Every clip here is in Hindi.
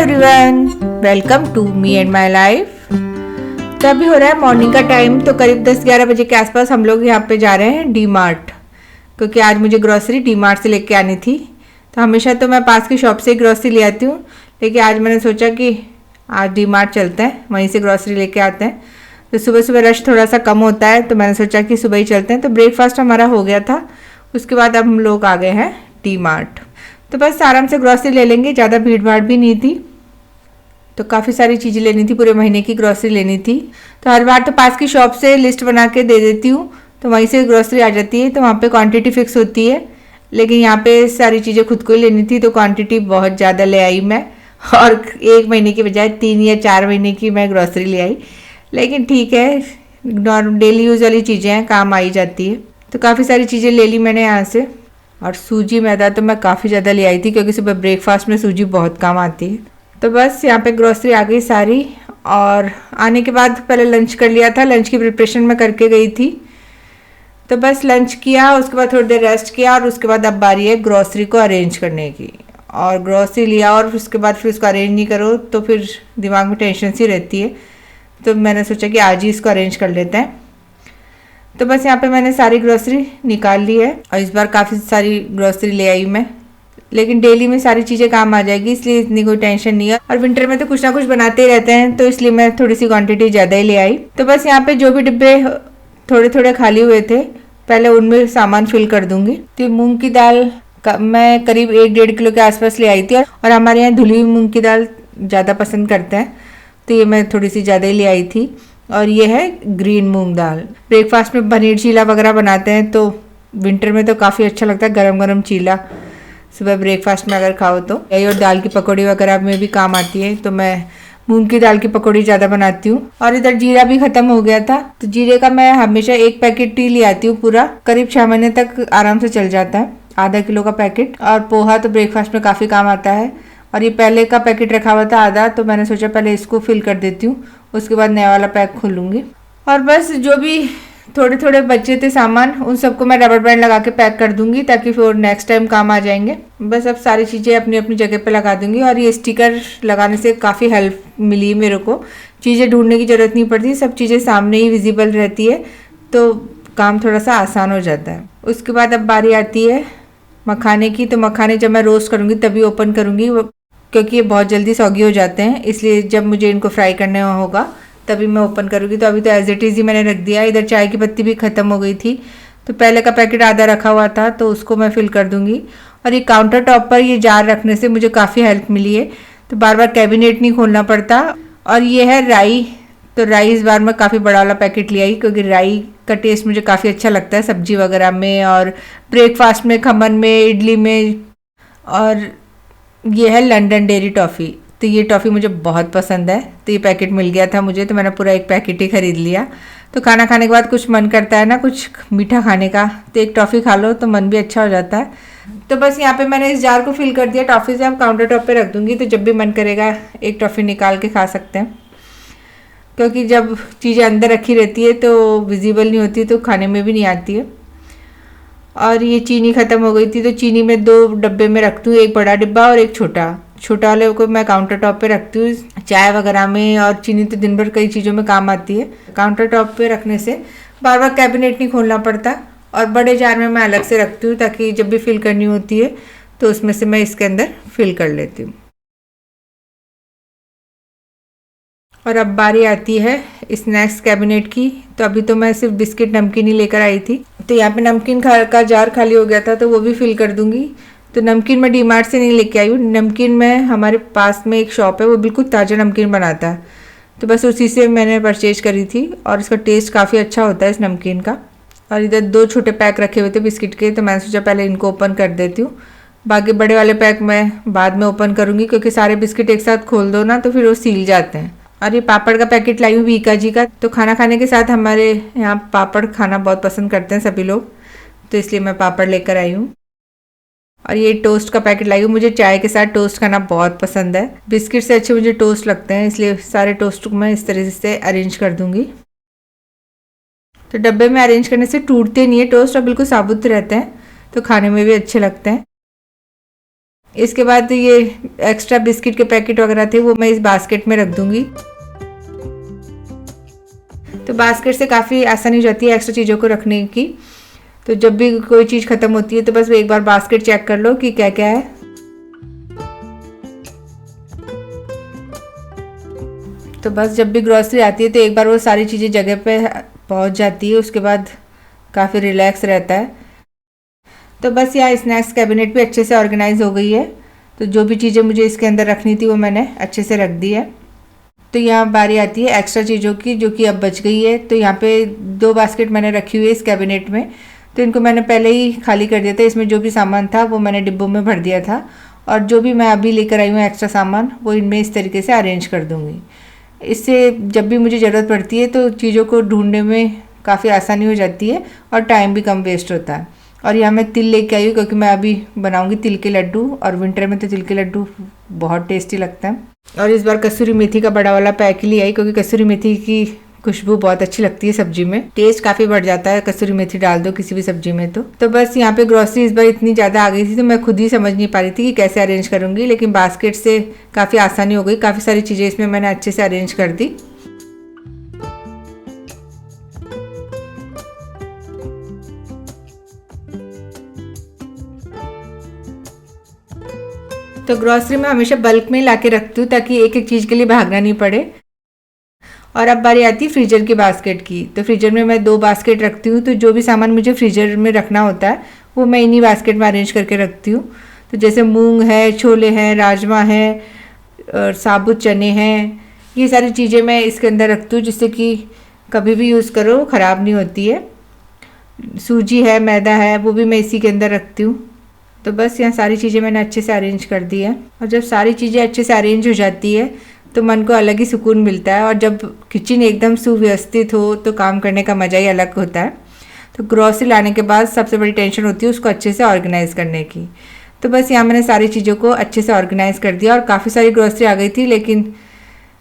Everyone, welcome to me and my life. तो अभी हो रहा है मॉर्निंग का टाइम, तो करीब 10-11 बजे के आसपास हम लोग यहाँ पे जा रहे हैं डी मार्ट, क्योंकि आज मुझे ग्रॉसरी डी मार्ट से लेके आनी थी। तो हमेशा तो मैं पास की शॉप से ही ग्रॉसरी ले आती हूँ, लेकिन आज मैंने सोचा कि आज डी मार्ट चलते हैं, वहीं से ग्रॉसरी लेके आते हैं। तो सुबह सुबह रश थोड़ा सा कम होता है, तो मैंने सोचा कि सुबह ही चलते हैं। तो ब्रेकफास्ट हमारा हो गया था, उसके बाद अब हम लोग आ गए हैं डी मार्ट। तो बस आराम से ग्रॉसरी ले लेंगे, ज़्यादा भीड़ भाड़ भी नहीं थी। तो काफ़ी सारी चीज़ें लेनी थी, पूरे महीने की ग्रॉसरी लेनी थी। तो हर बार तो पास की शॉप से लिस्ट बना के दे देती हूँ, तो वहीं से ग्रॉसरी आ जाती है, तो वहाँ पे क्वांटिटी फिक्स होती है। लेकिन यहाँ पे सारी चीज़ें खुद को ही लेनी थी, तो क्वांटिटी बहुत ज़्यादा ले आई मैं, और 1 महीने की बजाय 3 या 4 महीने की मैं ग्रॉसरी ले आई। लेकिन ठीक है, डेली यूज़ वाली चीज़ें हैं, काम आई जाती है। तो काफ़ी सारी चीज़ें ले ली मैंने यहाँ से। और सूजी मैदा तो मैं काफ़ी ज़्यादा ले आई थी, क्योंकि सुबह ब्रेकफास्ट में सूजी बहुत काम आती है। तो बस यहाँ पे ग्रॉसरी आ गई सारी, और आने के बाद पहले लंच कर लिया था, लंच की प्रिपरेशन मैं करके गई थी। तो बस लंच किया, उसके बाद थोड़ी देर रेस्ट किया, और उसके बाद अब बारी है ग्रॉसरी को अरेंज करने की। और ग्रॉसरी लिया और उसके बाद फिर उसको अरेंज नहीं करो तो फिर दिमाग में टेंशन सी रहती है। तो मैंने सोचा कि आज ही इसको अरेंज कर लेते हैं। तो बस यहाँ पे मैंने सारी ग्रॉसरी निकाल ली है, और इस बार काफ़ी सारी ग्रॉसरी ले आई मैं। लेकिन डेली में सारी चीज़ें काम आ जाएगी, इसलिए इतनी कोई टेंशन नहीं है। और विंटर में तो कुछ ना कुछ बनाते ही रहते हैं, तो इसलिए मैं थोड़ी सी क्वांटिटी ज़्यादा ही ले आई। तो बस यहाँ पे जो भी डिब्बे थोड़े थोड़े खाली हुए थे, पहले उनमें सामान फिल कर दूंगी। तो मूँग की दाल मैं करीब 1-1.5 किलो के आसपास ले आई थी, और हमारे यहाँ धुली हुई मूँग की दाल ज़्यादा पसंद करते हैं, तो ये मैं थोड़ी सी ज़्यादा ही ले आई थी। और ये है ग्रीन मूंग दाल। ब्रेकफास्ट में पनीर चीला वगैरह बनाते हैं, तो विंटर में तो काफ़ी अच्छा लगता है गरम गरम चीला सुबह ब्रेकफास्ट में अगर खाओ तो। यही और दाल की पकौड़ी वगैरह में भी काम आती है, तो मैं मूंग की दाल की पकौड़ी ज़्यादा बनाती हूँ। और इधर जीरा भी ख़त्म हो गया था, तो जीरे का मैं हमेशा 1 पैकेट ही ले आती हूँ पूरा, करीब 6 महीने तक आराम से चल जाता है, आधा किलो का पैकेट। और पोहा तो ब्रेकफास्ट में काफ़ी काम आता है, और ये पहले का पैकेट रखा हुआ था आधा, तो मैंने सोचा पहले इसको फिल कर देती हूँ, उसके बाद नया वाला पैक खोलूँगी। और बस जो भी थोड़े थोड़े बचे थे सामान, उन सबको मैं रबर बैंड लगा के पैक कर दूंगी, ताकि फिर नेक्स्ट टाइम काम आ जाएंगे। बस अब सारी चीज़ें अपनी अपनी जगह पे लगा दूंगी, और ये स्टिकर लगाने से काफ़ी हेल्प मिली मेरे को, चीज़ें ढूंढने की ज़रूरत नहीं पड़ती, सब चीज़ें सामने ही विजिबल रहती है, तो काम थोड़ा सा आसान हो जाता है। उसके बाद अब बारी आती है मखाने की। तो मखाने जब मैं रोस्ट करूँगी तभी ओपन करूँगी, क्योंकि ये बहुत जल्दी सॉगी हो जाते हैं, इसलिए जब मुझे इनको फ्राई करने होगा तभी मैं ओपन करूँगी। तो अभी तो एज इट इज़ ही मैंने रख दिया। इधर चाय की पत्ती भी ख़त्म हो गई थी, तो पहले का पैकेट आधा रखा हुआ था, तो उसको मैं फिल कर दूँगी। और ये काउंटर टॉप पर ये जार रखने से मुझे काफ़ी हेल्प मिली है, तो बार बार कैबिनेट नहीं खोलना पड़ता। और ये है राई। तो राई इस बार मैं काफ़ी बड़ा वाला पैकेट ले आई, क्योंकि राई का टेस्ट मुझे काफ़ी अच्छा लगता है सब्जी वगैरह में, और ब्रेकफास्ट में, खमन में, इडली में। और ये है लंदन डेयरी टॉफ़ी। तो ये टॉफ़ी मुझे बहुत पसंद है, तो ये पैकेट मिल गया था मुझे, तो मैंने पूरा 1 पैकेट ही ख़रीद लिया। तो खाना खाने के बाद कुछ मन करता है ना कुछ मीठा खाने का, तो एक टॉफ़ी खा लो तो मन भी अच्छा हो जाता है। तो बस यहाँ पे मैंने इस जार को फिल कर दिया टॉफ़ी से। अब काउंटर टॉप पे रख दूँगी, तो जब भी मन करेगा एक टॉफ़ी निकाल के खा सकते हैं, क्योंकि जब चीज़ें अंदर रखी रहती है तो विजिबल नहीं होती, तो खाने में भी नहीं आती है। और ये चीनी ख़त्म हो गई थी, तो चीनी में 2 डब्बे में रखती हूँ, एक बड़ा डिब्बा और एक छोटा वाले को मैं काउंटर टॉप पे रखती हूँ चाय वगैरह में। और चीनी तो दिन भर कई चीज़ों में काम आती है। काउंटर टॉप पे रखने से बार बार कैबिनेट नहीं खोलना पड़ता। और बड़े जार में मैं अलग से रखती हूँ, ताकि जब भी फिल करनी होती है तो उसमें से मैं इसके अंदर फिल कर लेती हूँ। और अब बारी आती है स्नैक्स कैबिनेट की। तो अभी तो मैं सिर्फ बिस्किट नमकीन ही लेकर आई थी, तो यहाँ पे नमकीन का जार खाली हो गया था, तो वो भी फिल कर दूंगी। तो नमकीन मैं डी मार्ट से नहीं लेके आई हूँ, नमकीन में हमारे पास में एक शॉप है, वो बिल्कुल ताज़ा नमकीन बनाता है, तो बस उसी से मैंने परचेज करी थी, और इसका टेस्ट काफ़ी अच्छा होता है इस नमकीन का। और इधर 2 छोटे पैक रखे हुए थे बिस्किट के, तो मैंने सोचा पहले इनको ओपन कर देती हूँ, बाकी बड़े वाले पैक मैं बाद में ओपन करूँगी, क्योंकि सारे बिस्किट एक साथ खोल दो ना तो फिर वो सील जाते हैं। और ये पापड़ का पैकेट लाई हूँ वीका जी का। तो खाना खाने के साथ हमारे यहाँ पापड़ खाना बहुत पसंद करते हैं सभी लोग, तो इसलिए मैं पापड़ लेकर आई हूँ। और ये टोस्ट का पैकेट लाई हूँ, मुझे चाय के साथ टोस्ट खाना बहुत पसंद है, बिस्किट से अच्छे मुझे टोस्ट लगते हैं, इसलिए सारे टोस्ट को मैं इस तरह से अरेंज कर दूंगी। तो डब्बे में अरेंज करने से टूटते नहीं है टोस्ट, और बिल्कुल साबुत रहते हैं, तो खाने में भी अच्छे लगते हैं। इसके बाद ये एक्स्ट्रा बिस्किट के पैकेट वगैरह थे वो मैं इस बास्केट में रख दूंगी। तो बास्केट से काफ़ी आसानी हो जाती है एक्स्ट्रा चीज़ों को रखने की। तो जब भी कोई चीज़ ख़त्म होती है तो बस एक बार बास्केट चेक कर लो कि क्या क्या है। तो बस जब भी ग्रॉसरी आती है तो एक बार वो सारी चीज़ें जगह पे पहुंच जाती है, उसके बाद काफ़ी रिलैक्स रहता है। तो बस यहाँ स्नैक्स कैबिनेट भी अच्छे से ऑर्गेनाइज हो गई है। तो जो भी चीज़ें मुझे इसके अंदर रखनी थी वो मैंने अच्छे से रख दी है। तो यहाँ बारी आती है एक्स्ट्रा चीज़ों की जो कि अब बच गई है। तो यहाँ पे 2 बास्केट मैंने रखी हुई है इस कैबिनेट में। तो इनको मैंने पहले ही खाली कर दिया था, इसमें जो भी सामान था वो मैंने डिब्बों में भर दिया था। और जो भी मैं अभी लेकर आई हूँ एक्स्ट्रा सामान वो इनमें इस तरीके से अरेंज कर दूँगी। इससे जब भी मुझे ज़रूरत पड़ती है तो चीज़ों को ढूंढने में काफ़ी आसानी हो जाती है और टाइम भी कम वेस्ट होता है। और यहाँ मैं तिल लेके आई हूँ क्योंकि मैं अभी बनाऊँगी तिल के लड्डू, और विंटर में तो तिल के लड्डू बहुत टेस्टी लगता है। और इस बार कसूरी मेथी का बड़ा वाला पैक ही ले आई क्योंकि कसूरी मेथी की खुशबू बहुत अच्छी लगती है सब्जी में, टेस्ट काफ़ी बढ़ जाता है कसूरी मेथी डाल दो किसी भी सब्जी में। तो बस यहाँ पे ग्रोसरी इस बार इतनी ज़्यादा आ गई थी तो मैं खुद ही समझ नहीं पा रही थी कि कैसे अरेंज करूँगी, लेकिन बास्केट से काफ़ी आसानी हो गई। काफ़ी सारी चीज़ें इसमें मैंने अच्छे से अरेंज कर दी। तो ग्रॉसरी में हमेशा बल्क में ला के रखती हूँ ताकि एक एक चीज़ के लिए भागना नहीं पड़े। और अब बारी आती है फ्रीजर की बास्केट की। तो फ्रीजर में मैं 2 बास्केट रखती हूँ। तो जो भी सामान मुझे फ्रीजर में रखना होता है वो मैं इन्हीं बास्केट में अरेंज करके रखती हूँ। तो जैसे मूंग है, छोले हैं, राजमा है और साबुत चने हैं, ये सारी चीज़ें मैं इसके अंदर रखती हूँ जिससे कि कभी भी यूज़ करो ख़राब नहीं होती है। सूजी है, मैदा है, वो भी मैं इसी के अंदर रखती हूँ। तो बस यहाँ सारी चीज़ें मैंने अच्छे से अरेंज कर दी है। और जब सारी चीज़ें अच्छे से अरेंज हो जाती है तो मन को अलग ही सुकून मिलता है। और जब किचन एकदम सुव्यवस्थित हो तो काम करने का मज़ा ही अलग होता है। तो ग्रॉसरी लाने के बाद सबसे बड़ी टेंशन होती है उसको अच्छे से ऑर्गेनाइज़ करने की। तो बस यहाँ मैंने सारी चीज़ों को अच्छे से ऑर्गेनाइज़ कर दिया और काफ़ी सारी ग्रॉसरी आ गई थी लेकिन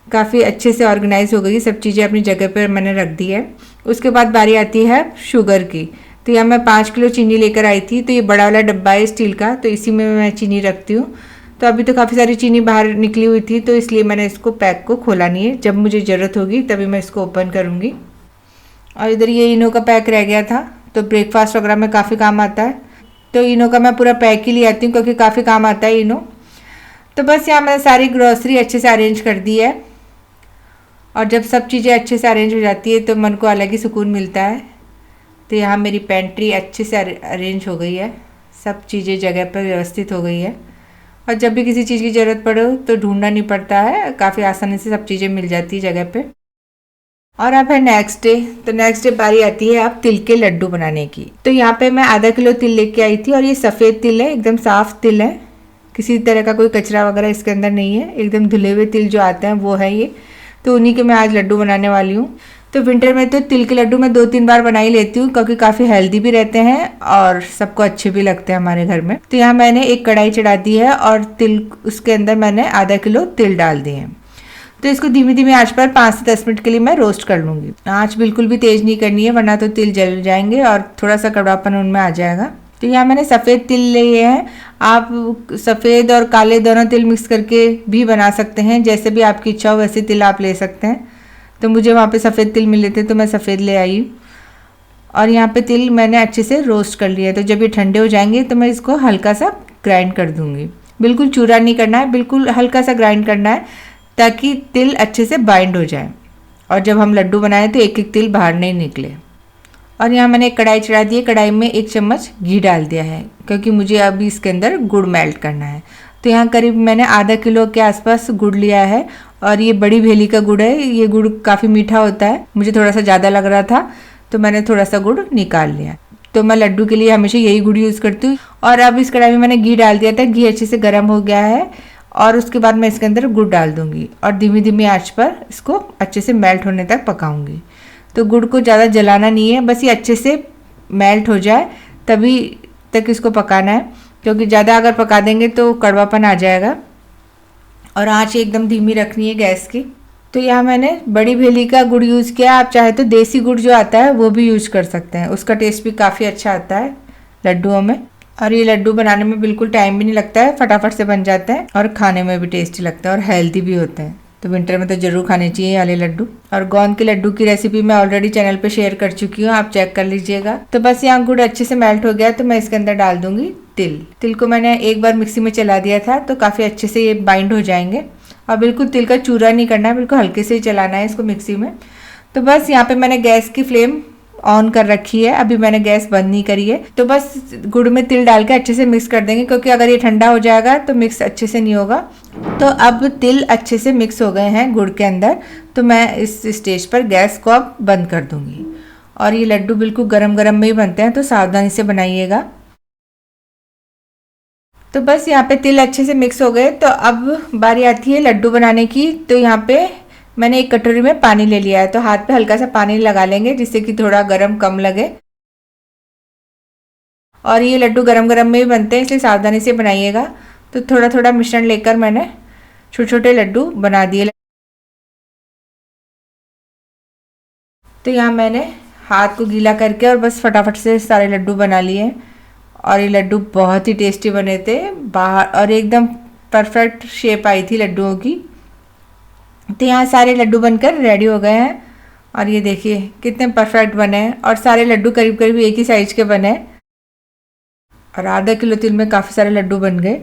काफ़ी अच्छे से ऑर्गेनाइज हो गई, सब चीज़ें अपनी जगह पर मैंने रख दी है। उसके बाद बारी आती है शुगर की। तो यहाँ मैं 5 किलो चीनी लेकर आई थी। तो ये बड़ा वाला डब्बा है स्टील का, तो इसी में मैं चीनी रखती हूँ। तो अभी तो काफ़ी सारी चीनी बाहर निकली हुई थी तो इसलिए मैंने इसको पैक को खोला नहीं है। जब मुझे ज़रूरत होगी तभी मैं इसको ओपन करूँगी। और इधर ये इनो का पैक रह गया था, तो ब्रेकफास्ट वगैरह में काफ़ी काम आता है। तो इनो का मैं पूरा पैक ही ले आती हूँ क्योंकि काफ़ी काम आता है इनो। तो बस यहाँ मैंने सारी ग्रॉसरी अच्छे से अरेंज कर दी है। और जब सब चीज़ें अच्छे से अरेंज हो जाती है तो मन को अलग ही सुकून मिलता है। तो यहाँ मेरी पेंट्री अच्छे से अरेंज हो गई है, सब चीज़ें जगह पर व्यवस्थित हो गई है। और जब भी किसी चीज़ की ज़रूरत पड़े तो ढूंढना नहीं पड़ता है, काफ़ी आसानी से सब चीज़ें मिल जाती है जगह पे। और अब है नेक्स्ट डे। तो नेक्स्ट डे बारी आती है अब तिल के लड्डू बनाने की। तो यहाँ पे मैं आधा किलो तिल लेके आई थी और ये सफ़ेद तिल है, एकदम साफ़ तिल है, किसी तरह का कोई कचरा वगैरह इसके अंदर नहीं है, एकदम धुले हुए तिल जो आते हैं वो है ये। तो उन्हीं के मैं आज लड्डू बनाने वाली हूँ। तो विंटर में तो तिल के लड्डू मैं 2-3 बार बना ही लेती हूँ क्योंकि काफ़ी हेल्दी भी रहते हैं और सबको अच्छे भी लगते हैं हमारे घर में। तो यहाँ मैंने एक कढ़ाई चढ़ा दी है और तिल उसके अंदर मैंने आधा किलो तिल डाल दिए हैं। तो इसको धीमी धीमी आंच पर 5 से 10 मिनट के लिए मैं रोस्ट कर लूँगी। आंच बिल्कुल भी तेज़ नहीं करनी है वरना तो तिल जल जाएंगे और थोड़ा सा कड़वापन उनमें आ जाएगा। तो यहाँ मैंने सफ़ेद तिल लिए हैं। आप सफ़ेद और काले दोनों तिल मिक्स करके भी बना सकते हैं, जैसे भी आपकी इच्छा हो वैसे तिल आप ले सकते हैं। तो मुझे वहाँ पे सफ़ेद तिल मिले थे तो मैं सफ़ेद ले आई। और यहाँ पे तिल मैंने अच्छे से रोस्ट कर लिया है। तो जब ये ठंडे हो जाएंगे तो मैं इसको हल्का सा ग्राइंड कर दूँगी। बिल्कुल चूरा नहीं करना है, बिल्कुल हल्का सा ग्राइंड करना है ताकि तिल अच्छे से बाइंड हो जाए और जब हम लड्डू बनाएं तो एक एक तिल बाहर नहीं निकले। और यहाँ मैंने एक कढ़ाई चढ़ा दी है, कढ़ाई में 1 चम्मच घी डाल दिया है क्योंकि मुझे अभी इसके अंदर गुड़ मेल्ट करना है। तो यहाँ करीब मैंने आधा किलो के आसपास गुड़ लिया है और ये बड़ी भेली का गुड़ है। ये गुड़ काफ़ी मीठा होता है, मुझे थोड़ा सा ज़्यादा लग रहा था तो मैंने थोड़ा सा गुड़ निकाल लिया। तो मैं लड्डू के लिए हमेशा यही गुड़ यूज़ करती हूँ। और अब इस कढ़ाई में मैंने घी डाल दिया था, घी अच्छे से गर्म हो गया है और उसके बाद मैं इसके अंदर गुड़ डाल दूँगी और धीमी धीमी आँच पर इसको अच्छे से मेल्ट होने तक पकाऊँगी। तो गुड़ को ज़्यादा जलाना नहीं है, बस ये अच्छे से मेल्ट हो जाए तभी तक इसको पकाना है क्योंकि ज़्यादा अगर पका देंगे तो कड़वापन आ जाएगा। और आंच एकदम धीमी रखनी है गैस की। तो यहाँ मैंने बड़ी भेली का गुड़ यूज़ किया, आप चाहे तो देसी गुड़ जो आता है वो भी यूज़ कर सकते हैं, उसका टेस्ट भी काफ़ी अच्छा आता है लड्डुओं में। और ये लड्डू बनाने में बिल्कुल टाइम भी नहीं लगता है, फटाफट से बन जाते हैं और खाने में भी टेस्टी लगता है और हेल्दी भी होते हैं। तो विंटर में तो जरूर खाने चाहिए ये वाले लड्डू। और गोंद के लड्डू की रेसिपी मैं ऑलरेडी चैनल पे शेयर कर चुकी हूँ, आप चेक कर लीजिएगा। तो बस यहाँ गुड़ अच्छे से मेल्ट हो गया तो मैं इसके अंदर डाल दूंगी तिल। तिल को मैंने एक बार मिक्सी में चला दिया था तो काफ़ी अच्छे से ये बाइंड हो जाएंगे। और बिल्कुल तिल का चूरा नहीं करना है, बिल्कुल हल्के से ही चलाना है इसको मिक्सी में। तो बस यहाँ पे मैंने गैस की फ्लेम ऑन कर रखी है, अभी मैंने गैस बंद नहीं करी है। तो बस गुड़ में तिल डाल के अच्छे से मिक्स कर देंगे, क्योंकि अगर ये ठंडा हो जाएगा तो मिक्स अच्छे से नहीं होगा। तो अब तिल अच्छे से मिक्स हो गए हैं गुड़ के अंदर, तो मैं इस स्टेज पर गैस को अब बंद कर दूंगी। और ये लड्डू बिल्कुल गरम गरम में ही बनते हैं, तो सावधानी से बनाइएगा। तो बस यहाँ पे तिल अच्छे से मिक्स हो गए, तो अब बारी आती है लड्डू बनाने की। तो यहाँ पे मैंने एक कटोरी में पानी ले लिया है, तो हाथ पे हल्का सा पानी लगा लेंगे जिससे कि थोड़ा गरम कम लगे। और ये लड्डू गरम गरम में ही बनते हैं, इसलिए सावधानी से बनाइएगा। तो थोड़ा थोड़ा मिश्रण लेकर मैंने छोटे छोटे लड्डू बना दिए। तो यहाँ मैंने हाथ को गीला करके और बस फटाफट से सारे लड्डू बना लिए। और ये लड्डू बहुत ही टेस्टी बने थे बाहर, और एकदम परफेक्ट शेप आई थी लड्डुओं की। तो यहाँ सारे लड्डू बनकर रेडी हो गए हैं। और ये देखिए कितने परफेक्ट बने हैं, और सारे लड्डू करीब करीब एक ही साइज के बने। और आधा किलो तिल में काफ़ी सारे लड्डू बन गए।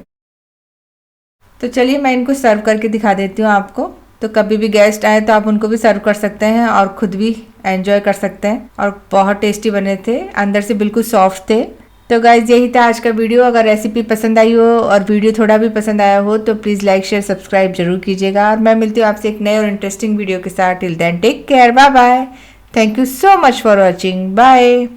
तो चलिए मैं इनको सर्व करके दिखा देती हूँ आपको। तो कभी भी गेस्ट आए तो आप उनको भी सर्व कर सकते हैं और खुद भी एंजॉय कर सकते हैं। और बहुत टेस्टी बने थे, अंदर से बिल्कुल सॉफ्ट थे। तो गाइज यही था आज का वीडियो। अगर रेसिपी पसंद आई हो और वीडियो थोड़ा भी पसंद आया हो तो प्लीज़ लाइक शेयर सब्सक्राइब जरूर कीजिएगा। और मैं मिलती हूँ आपसे एक नए और इंटरेस्टिंग वीडियो के साथ। Till then take care, bye bye. Thank you so much for watching, bye.